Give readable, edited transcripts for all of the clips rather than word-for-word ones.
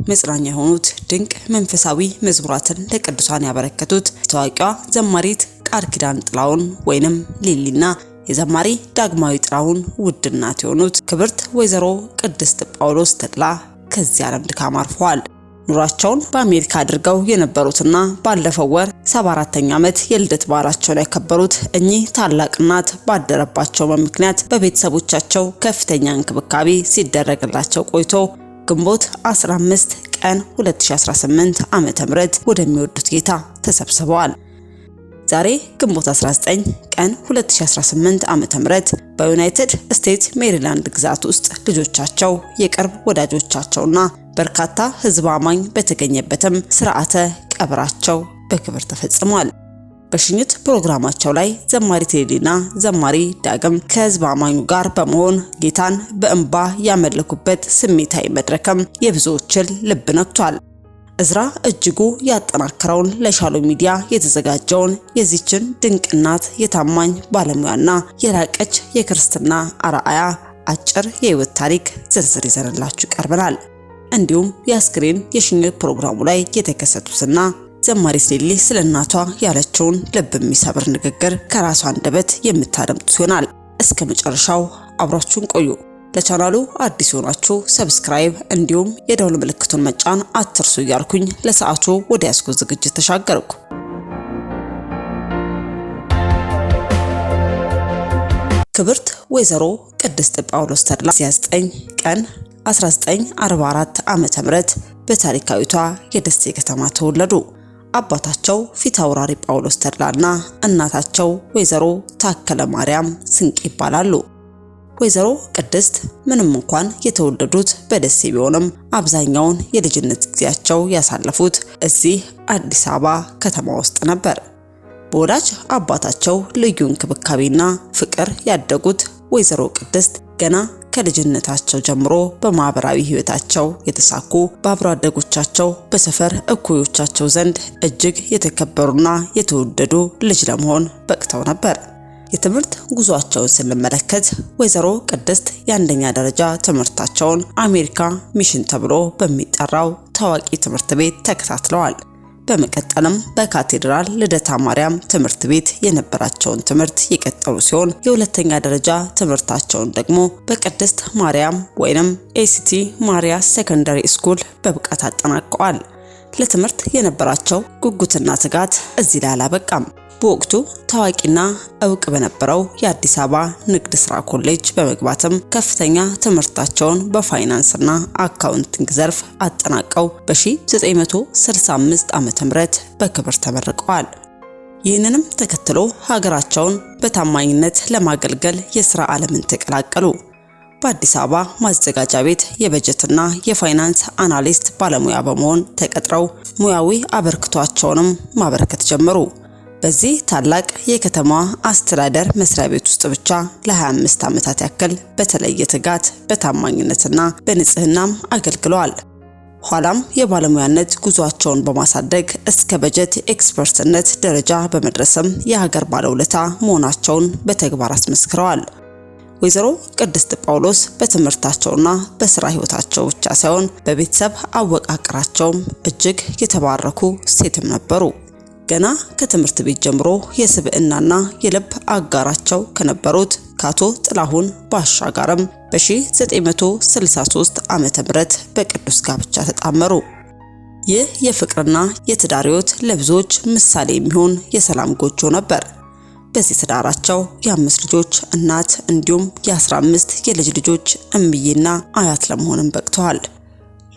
መጽናኛ የሆኑት ድንቅ መንፈሳዊ መዝሙራትን ለቅዱሳን ያበረከቱት ታዋቂዋ ዘማሪት ቃል ኪዳን ጥላሁን ወይንም ሊሊና የዘማሪ ዳግማዊ ጥላሁን ውድ እናት የሆኑት ክብርት ወይዘሮ ቅድስት ጳውሎስ ተድላ ከዚህ ዓለም ድካም አርፈዋል። ኑሯቸውን በአሜሪካ አድርገው የነበሩትና ባለፈው ወር 74ኛ ዓመት የልደት በዓላቸውን ያከበሩት እኚህ ታላቅ እናት ባደረባቸው ምክንያት በቤተሰቦቻቸው ከፍተኛ እንክብካቤ ሲደረግላቸው ቆይቶ ግንቦት 15 ቀን 2018 ዓመተ ምህረት ወደሚወዱት ጌታ ተሰብስበዋል። ዛሬ ግንቦት 19 ቀን 2018 ዓመተ ምህረት በዩናይትድ ስቴትስ ሜሪላንድ ግዛት ውስጥ ልጆቻቸው የቅርብ ወዳጆቻቸውና በርካታ ሕዝብ አማኝ በተገኘበትም ሥርዓተ ቀብራቸው በክብር ተፈጽሟል። በሽኝት ፕሮግራማቸው ላይ ዘማሪ ቴዲና ዘማሪ ዳግም ከሕዝብ አማኙ ጋር በመሆን ጌታን በእንባ ያመለኩበት ስሜታዊ መድረክም የብዙዎችን ልብ ነክቷል። እዝራ እጅጉ ያጠናከረውን ለሻሎም ሚዲያ የተዘጋጀውን የዚችን ድንቅ እናት የታማኝ ባለሙያና የላቀች የክርስትና አርአያ አጭር የህይወት ታሪክ ዝርዝር ይዘንላችሁ ቀርበናል። እንዲሁም የአስክሬን የሽኝት ፕሮግራሙ ላይ የተከሰቱትና ዘማሪት ሊሊ ስለ እናቷ ያለችውን ልብ የሚሰብር ንግግር ከራሷ አንደበት የምታደምጡት ይሆናል። እስከ መጨረሻው አብራችሁን ቆዩ። ለቻናሉ አዲስ ሆናችሁ ሰብስክራይብ እንዲሁም የደወል ምልክቱን መጫን አትርሱ እያልኩኝ ለሰዓቱ ወደ ያስኩት ዝግጅት ተሻገርኩ። ክብርት ወይዘሮ ቅድስት ጳውሎስ ተድላ 9 ቀን 1944 ዓመተ ምህረት በታሪካዊቷ የደሴ ከተማ ተወለዱ። አባታቸው ፊታውራሪ ጳውሎስ ተድላና እናታቸው ወይዘሮ ታከለ ማርያም ስንቅ ይባላሉ። ወይዘሮ ቅድስት ምንም እንኳን የተወለዱት በደሴ ቢሆንም አብዛኛውን የልጅነት ጊዜያቸው ያሳለፉት እዚህ አዲስ አበባ ከተማ ውስጥ ነበር። በወላጅ አባታቸው ልዩ እንክብካቤና ፍቅር ያደጉት ወይዘሮ ቅድስት ገና ከልጅነታቸው ጀምሮ በማህበራዊ ህይወታቸው የተሳኩ በአብሮ አደጎቻቸው በሰፈር እኩዮቻቸው ዘንድ እጅግ የተከበሩና የተወደዱ ልጅ ለመሆን በቅተው ነበር። የትምህርት ጉዟቸውን ስንመለከት ወይዘሮ ቅድስት የአንደኛ ደረጃ ትምህርታቸውን አሜሪካ ሚሽን ተብሎ በሚጠራው ታዋቂ ትምህርት ቤት ተከታትለዋል። በመቀጠልም በካቴድራል ልደታ ማርያም ትምህርት ቤት የነበራቸውን ትምህርት የቀጠሉ ሲሆን የሁለተኛ ደረጃ ትምህርታቸውን ደግሞ በቅድስት ማርያም ወይንም ኤሲቲ ማሪያ ሴኮንደሪ ስኩል በብቃት አጠናቀዋል። ለትምህርት የነበራቸው ጉጉትና ትጋት እዚህ ላይ አላበቃም። በወቅቱ ታዋቂና እውቅ በነበረው የአዲስ አበባ ንግድ ሥራ ኮሌጅ በመግባትም ከፍተኛ ትምህርታቸውን በፋይናንስና አካውንቲንግ ዘርፍ አጠናቀው በ1965 ዓመተ ምህረት በክብር ተመርቀዋል። ይህንንም ተከትሎ ሀገራቸውን በታማኝነት ለማገልገል የሥራ ዓለምን ተቀላቀሉ። በአዲስ አበባ ማዘጋጃ ቤት የበጀትና የፋይናንስ አናሊስት ባለሙያ በመሆን ተቀጥረው ሙያዊ አበርክቷቸውንም ማበረከት ጀመሩ። በዚህ ታላቅ የከተማ አስተዳደር መስሪያ ቤት ውስጥ ብቻ ለ25 ዓመታት ያክል በተለየ ትጋት በታማኝነትና በንጽህናም አገልግለዋል። ኋላም የባለሙያነት ጉዟቸውን በማሳደግ እስከ በጀት ኤክስፐርትነት ደረጃ በመድረስም የሀገር ባለውለታ መሆናቸውን በተግባር አስመስክረዋል። ወይዘሮ ቅድስት ጳውሎስ በትምህርታቸውና በስራ ህይወታቸው ብቻ ሳይሆን በቤተሰብ አወቃቀራቸውም እጅግ የተባረኩ ሴትም ነበሩ። ገና ከትምህርት ቤት ጀምሮ የስብዕናና የልብ አጋራቸው ከነበሩት ካቶ ጥላሁን ባሻጋርም በ1963 ዓመተ ምህረት በቅዱስ ጋብቻ ተጣመሩ። ይህ የፍቅርና የትዳር ህይወት ለብዙዎች ምሳሌ የሚሆን የሰላም ጎጆ ነበር። በዚህ ትዳራቸው የ5 ልጆች እናት እንዲሁም የ15 የልጅ ልጆች እምዬና አያት ለመሆንም በቅተዋል።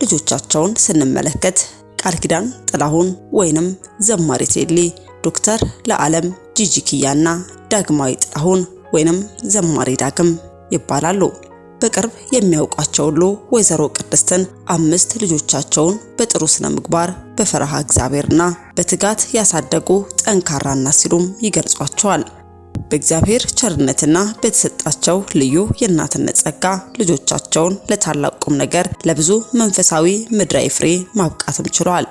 ልጆቻቸውን ስንመለከት ቃል ኪዳን ጥላሁን ወይንም ዘማሪት ሊሊ፣ ዶክተር ለዓለም ጂጂኪያና ዳግማዊ ጥላሁን ወይንም ዘማሪ ዳግም ይባላሉ። በቅርብ የሚያውቋቸው ሁሉ ወይዘሮ ቅድስትን 5 ልጆቻቸውን በጥሩ ስነ ምግባር በፈረሃ እግዚአብሔርና በትጋት ያሳደጉ ጠንካራና ሲሉም ይገልጿቸዋል። በእግዚአብሔር ቸርነትና በተሰጣቸው ልዩ የእናትነት ጸጋ ልጆቻቸውን ለታላቅ ቁም ነገር ለብዙ መንፈሳዊ ምድራዊ ፍሬ ማብቃትም ችለዋል።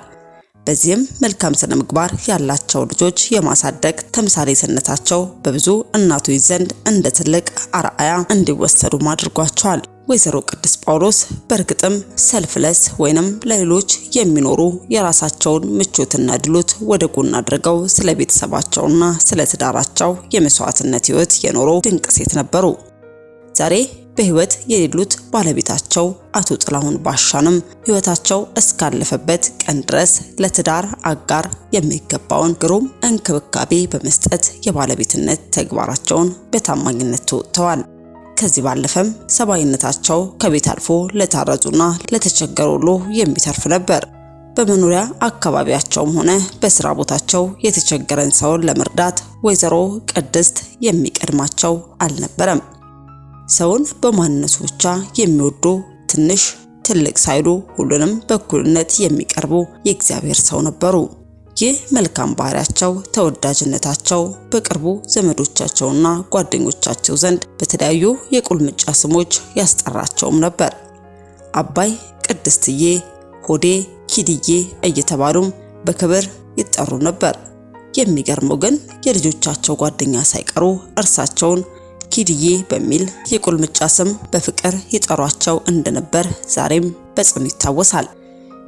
በዚህም መልካም ስነ ምግባር ያላቸው ልጆች የማሳደግ ተምሳሌትነታቸው በብዙ እናቶች ዘንድ እንደ ትልቅ አርአያ እንዲወሰዱ አድርጓቸዋል። ወይዘሮ ቅድስት ጳውሎስ በእርግጥም ሰልፍለስ ወይንም ለሌሎች የሚኖሩ የራሳቸውን ምቾትና ድሎት ወደ ጎን አድርገው ስለ ቤተሰባቸውና ስለ ትዳራቸው የመስዋዕትነት ሕይወት የኖሩ ድንቅ ሴት ነበሩ። ዛሬ በሕይወት የሌሉት ባለቤታቸው አቶ ጥላሁን ባሻንም ሕይወታቸው እስካለፈበት ቀን ድረስ ለትዳር አጋር የሚገባውን ግሩም እንክብካቤ በመስጠት የባለቤትነት ተግባራቸውን በታማኝነት ተወጥተዋል። ከዚህ ባለፈም ሰብአዊነታቸው ከቤት አልፎ ለታረዙና ለተቸገሩ ሁሉ የሚተርፍ ነበር። በመኖሪያ አካባቢያቸውም ሆነ በስራ ቦታቸው የተቸገረን ሰውን ለመርዳት ወይዘሮ ቅድስት የሚቀድማቸው አልነበረም። ሰውን በማንነቱ ብቻ የሚወዱ ትንሽ ትልቅ ሳይሉ ሁሉንም በእኩልነት የሚቀርቡ የእግዚአብሔር ሰው ነበሩ። ይህ መልካም ባህሪያቸው ተወዳጅነታቸው በቅርቡ ዘመዶቻቸውና ጓደኞቻቸው ዘንድ በተለያዩ የቁልምጫ ስሞች ያስጠራቸውም ነበር። አባይ፣ ቅድስትዬ፣ ሆዴ፣ ኪድዬ እየተባሉም በክብር ይጠሩ ነበር። የሚገርመው ግን የልጆቻቸው ጓደኛ ሳይቀሩ እርሳቸውን ኪድዬ በሚል የቁልምጫ ስም በፍቅር ይጠሯቸው እንደነበር ዛሬም በጽኑ ይታወሳል።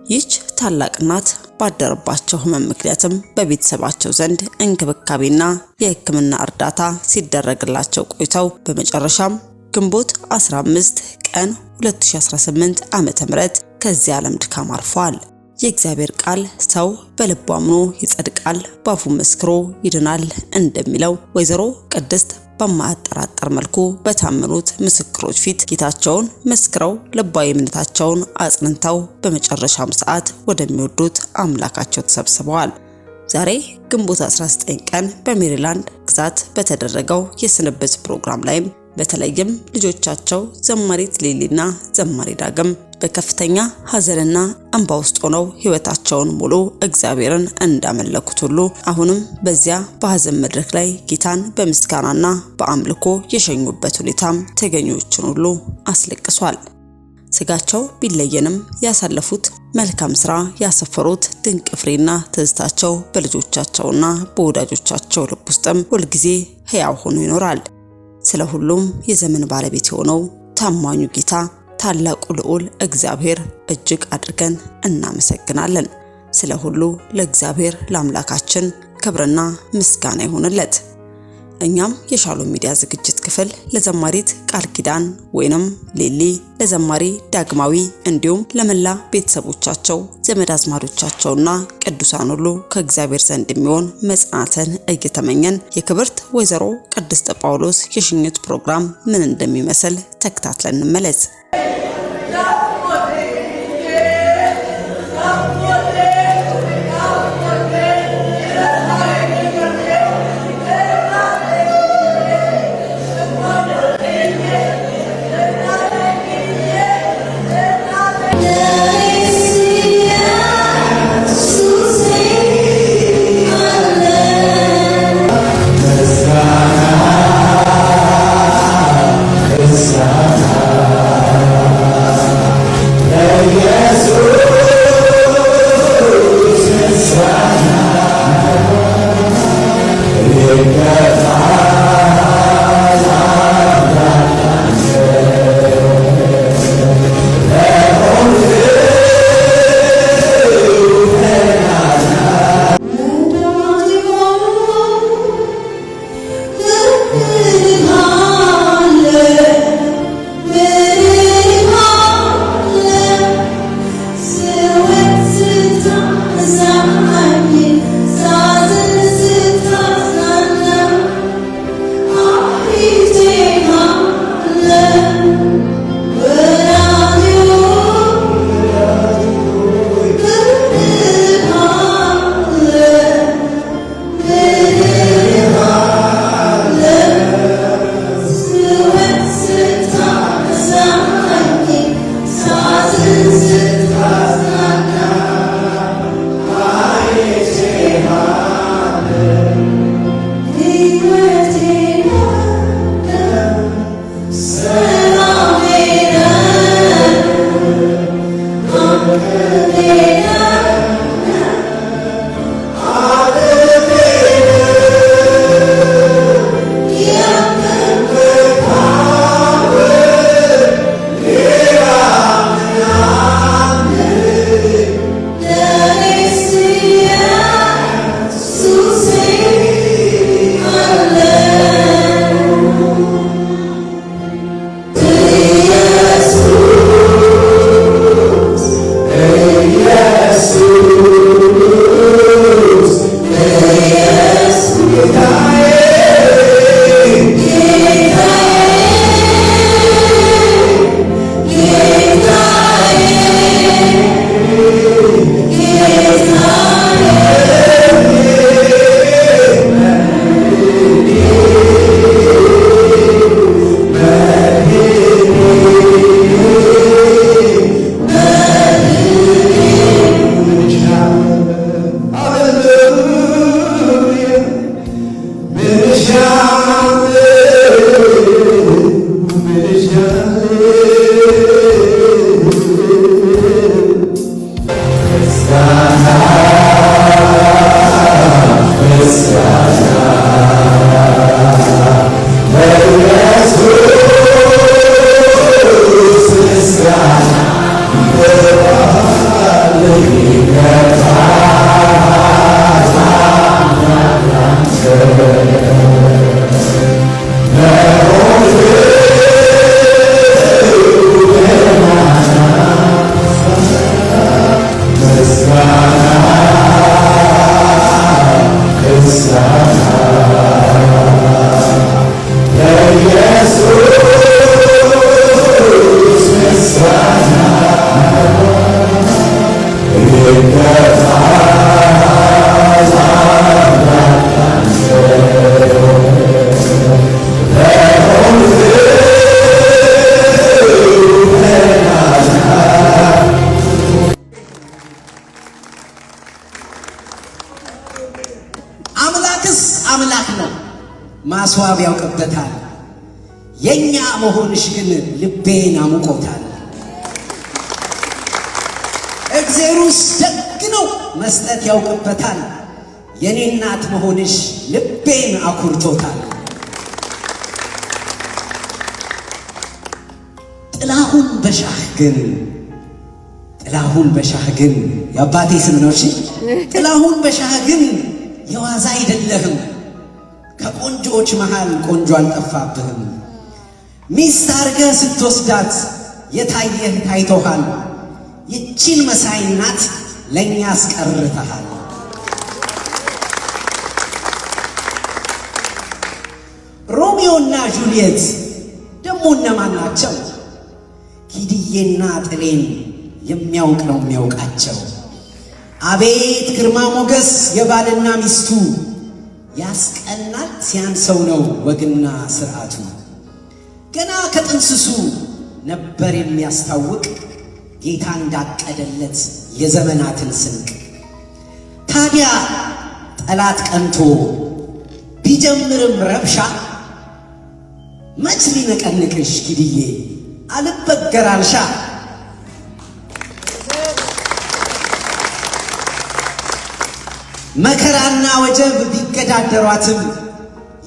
ይህች ታላቅ እናት ባደረባቸው ሕመም ምክንያትም በቤተሰባቸው ዘንድ እንክብካቤና የሕክምና እርዳታ ሲደረግላቸው ቆይተው በመጨረሻም ግንቦት 15 ቀን 2018 ዓመተ ምህረት ከዚህ ዓለም ድካም አርፈዋል። የእግዚአብሔር ቃል ሰው በልቡ አምኖ ይጸድቃል፣ በአፉ መስክሮ ይድናል እንደሚለው ወይዘሮ ቅድስት በማያጠራጥር መልኩ በታመኑት ምስክሮች ፊት ጌታቸውን መስክረው ልባዊ እምነታቸውን አጽንተው በመጨረሻም ሰዓት ወደሚወዱት አምላካቸው ተሰብስበዋል። ዛሬ ግንቦት 19 ቀን በሜሪላንድ ግዛት በተደረገው የስንብት ፕሮግራም ላይ በተለይም ልጆቻቸው ዘማሪት ሊሊና ዘማሪ ዳግም በከፍተኛ ሐዘንና እንባ ውስጥ ሆነው ሕይወታቸውን ሙሉ እግዚአብሔርን እንዳመለኩት ሁሉ አሁንም በዚያ በሐዘን መድረክ ላይ ጌታን በምስጋናና በአምልኮ የሸኙበት ሁኔታም ተገኞችን ሁሉ አስለቅሷል። ስጋቸው ቢለየንም ያሳለፉት መልካም ስራ ያሰፈሩት ድንቅ ፍሬና ትዝታቸው በልጆቻቸውና በወዳጆቻቸው ልብ ውስጥም ሁልጊዜ ሕያው ሆኖ ይኖራል። ስለ ሁሉም የዘመን ባለቤት የሆነው ታማኙ ጌታ ታላቁ ልዑል እግዚአብሔር እጅግ አድርገን እናመሰግናለን። ስለ ሁሉ ለእግዚአብሔር ለአምላካችን ክብርና ምስጋና ይሁንለት። እኛም የሻሎም ሚዲያ ዝግጅት ክፍል ለዘማሪት ቃል ኪዳን ወይንም ሊሊ፣ ለዘማሪ ዳግማዊ እንዲሁም ለመላ ቤተሰቦቻቸው ዘመድ አዝማዶቻቸውና ቅዱሳን ሁሉ ከእግዚአብሔር ዘንድ የሚሆን መጽናናትን እየተመኘን የክብርት ወይዘሮ ቅድስት ጳውሎስ የሽኝት ፕሮግራም ምን እንደሚመስል ተከታትለን እንመለስ። ማስዋብ ያውቅበታል የኛ መሆንሽ ግን ልቤን አሙቆታል እግዚአብሔርስ ደግ ነው መስጠት ያውቅበታል የኔ እናት መሆንሽ ልቤን አኩርቶታል ጥላሁን በሻህ ግን የአባቴ ስም ነው እሺ ጥላሁን በሻህ ግን የዋዛ አይደለህም ከቆንጆች መሃል ቆንጆ አልጠፋብህም ሚስት አርገህ ስትወስዳት የታየህ ታይቶሃል ይቺን መሳይ እናት ለኛ አስቀርተሃል ሮሚዮና ጁልየት ደሞ እነማን ናቸው ኪድዬና ጥሌን የሚያውቅ ነው የሚያውቃቸው አቤት ግርማ ሞገስ የባልና ሚስቱ ያስቀናል ሲያንሰው ነው ወግና ስርዓቱ ገና ከጥንስሱ ነበር የሚያስታውቅ ጌታ እንዳቀደለት የዘመናትን ስንቅ ታዲያ ጠላት ቀንቶ ቢጀምርም ረብሻ መች ሊነቀንቅሽ ኪድዬ አልበገራልሻ መከራና ወጀብ ቢገዳደሯትም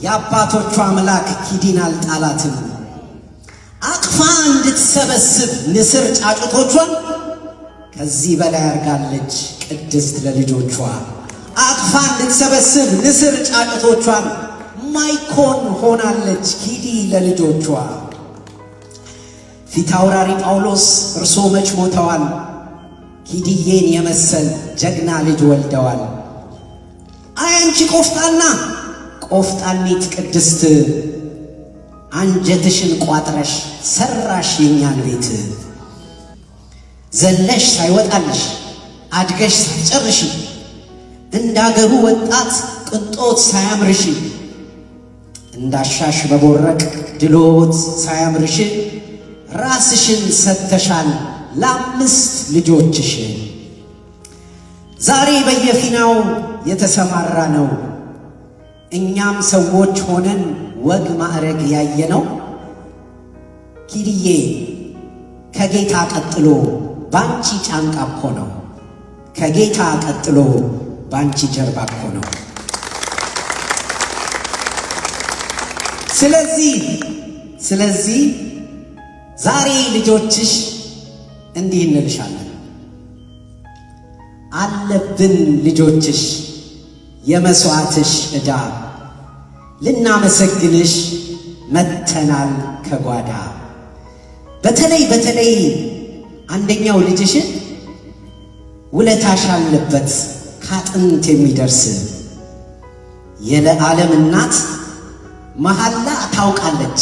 የአባቶቿ አምላክ ኪዲን አልጣላትም አቅፋ እንድትሰበስብ ንስር ጫጩቶቿን ከዚህ በላይ አርጋለች ቅድስት ለልጆቿ አቅፋ እንድትሰበስብ ንስር ጫጩቶቿን ማይኮን ሆናለች ኪዲ ለልጆቿ ፊታውራሪ ጳውሎስ እርሶ መች ሞተዋል ኪድዬን የመሰል ጀግና ልጅ ወልደዋል አያንቺ ቆፍጣኒት ቅድስት አንጀትሽን ቋጥረሽ ሰራሽ የኛን ቤት ዘለሽ ሳይወጣልሽ አድገሽ ሳትጨርሽ እንዳገሩ ወጣት ቅንጦት ሳያምርሽ እንዳሻሽ በቦረቅ ድሎት ሳያምርሽ ራስሽን ሰተሻል ለአምስት ልጆችሽ ዛሬ በየፊናው የተሰማራ ነው እኛም ሰዎች ሆነን ወግ ማዕረግ ያየነው ኪድዬ ከጌታ ቀጥሎ ባንቺ ጫንቃ እኮ ነው ከጌታ ቀጥሎ ባንቺ ጀርባ እኮ ነው ስለዚህ ዛሬ ልጆችሽ እንዲህ እንልሻለን አለብን ልጆችሽ የመስዋዕትሽ ዕዳ ልናመሰግንሽ መተናል ከጓዳ በተለይ አንደኛው ልጅሽን ውለታሽ አለበት ካጥንት የሚደርስ የለዓለም እናት መሐላ ታውቃለች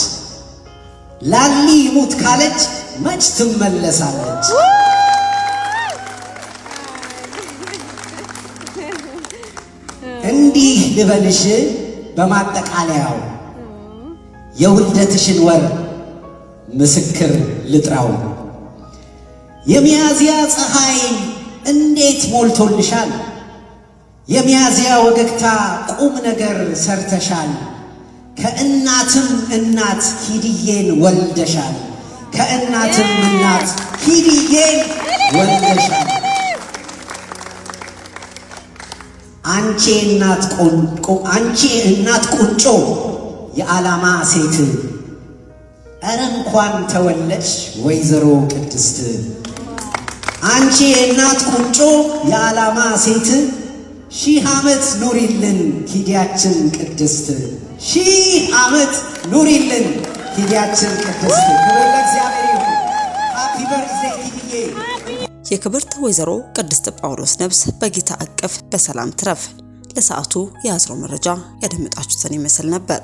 ላሊ ሙት ካለች መች ትመለሳለች እንዲህ ልበልሽ በማጠቃለያው የውልደትሽን ወር ምስክር ልጥራው የሚያዝያ ፀሐይ እንዴት ሞልቶልሻል የሚያዝያ ወገግታ ቁም ነገር ሰርተሻል ከእናትም እናት ኪድዬን ወልደሻል ከእናትም እናት ኪድዬን ወልደሻል አንቺ እናት ቁንጮ የዓላማ ሴት ኧረ እንኳን ተወለድሽ ወይዘሮ ቅድስት አንቺ የእናት ቁንጮ የዓላማ ሴት 1000 ዓመት ኑሪልን ኪዲያችን ቅድስት 1000 ዓመት ኑሪልን ኪዲያችን ቅድስት። ክብር ለእግዚአብሔር ይሁን። ሃፒ በርዝዴይ ኪድዬ። የክብርት ወይዘሮ ቅድስት ጳውሎስ ነፍስ በጌታ እቅፍ በሰላም ትረፍ። ለሰዓቱ የያዝነው መረጃ ያደመጣችሁትን ይመስል ነበር።